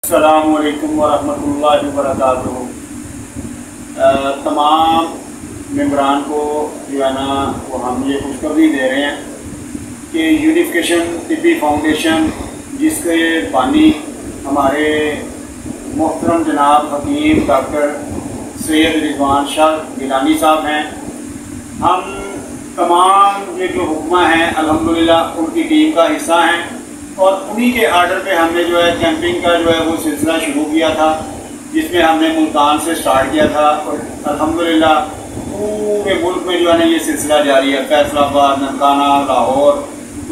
अस्सलामु अलैकुम वरहमतुल्लाहि वबरकातुहू। तमाम मेंबरान को जो है ना वो हम ये खुशखबरी दे रहे हैं कि यूनिफिकेशन तिब्बी फाउंडेशन जिसके बानी हमारे मोहतरम जनाब हकीम डॉक्टर सैयद रिजवान शाह गिलानी साहब हैं, हम तमाम ये जो हुक्मा हैं अल्हम्दुलिल्लाह उनकी टीम का हिस्सा हैं और उन्हीं के आर्डर पे हमने जो है कैंपिंग का जो है वो सिलसिला शुरू किया था, जिसमें हमने मुल्तान से स्टार्ट किया था और अल्हम्दुलिल्लाह पूरे मुल्क में जो है ना ये सिलसिला जारी है। फैसलाबाद, ननकाना, लाहौर,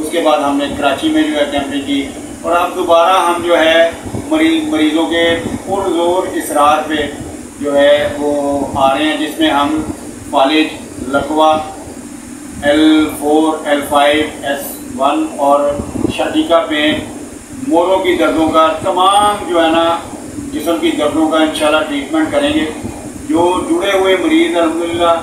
उसके बाद हमने कराची में जो है कैंपिंग की और अब दोबारा हम जो है मरीज़ों के पुरजोर इसरार पे जो है वो आ रहे हैं, जिसमें हम फालिज, लकवा, L4, L5, S1 और शदीका पेन, मोरों की दर्दों का, तमाम जो है ना जिस्म की दर्दों का इंशाल्लाह ट्रीटमेंट करेंगे। जो जुड़े हुए मरीज़ अल्हम्दुलिल्लाह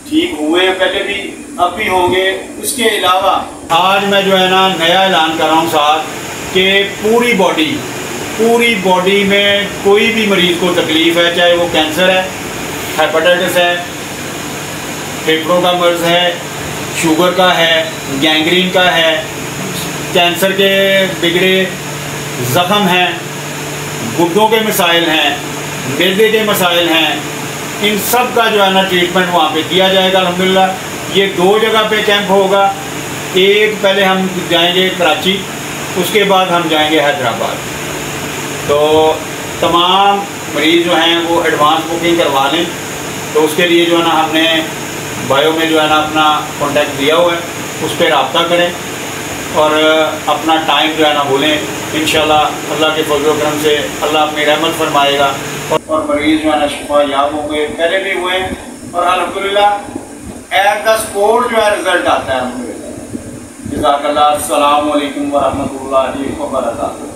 ठीक हुए हैं पहले भी, अब भी होंगे। उसके अलावा आज मैं जो है ना नया ऐलान कर रहा हूँ साथ कि पूरी बॉडी में कोई भी मरीज़ को तकलीफ़ है, चाहे वो कैंसर है, हेपेटाइटिस है, फेफड़ों का मर्ज़ है, शुगर का है, गैंग्रीन का है, कैंसर के बिगड़े ज़ख़म हैं, गुर्दों के मसाइल हैं, मैदे के मसाइल हैं, इन सब का जो है ना ट्रीटमेंट वहाँ पे किया जाएगा अल्हम्दुलिल्लाह। ये 2 जगह पे कैंप होगा। एक पहले हम जाएंगे कराची, उसके बाद हम जाएंगे हैदराबाद। तो तमाम मरीज़ जो हैं वो एडवांस बुकिंग करवा लें। तो उसके लिए जो है ना हमने बायो में जो है ना अपना कॉन्टैक्ट दिया हुआ है, उस पर रब्ता करें और अपना टाइम जो है ना बोलें। इंशाल्लाह अल्लाह के फज़ल व करम से अल्लाह अपनी रहमत फरमाएगा और मरीज़ जो है ना शिफा याब होंगे, पहले भी हुए हैं और अल्हम्दुलिल्लाह एट द स्पॉट जो है रिज़ल्ट आता है अल्हम्दुलिल्लाह। जज़ाकल्लाह। अस्सलामु अलैकुम वरहमतुल्लाहि वबरकातुहू।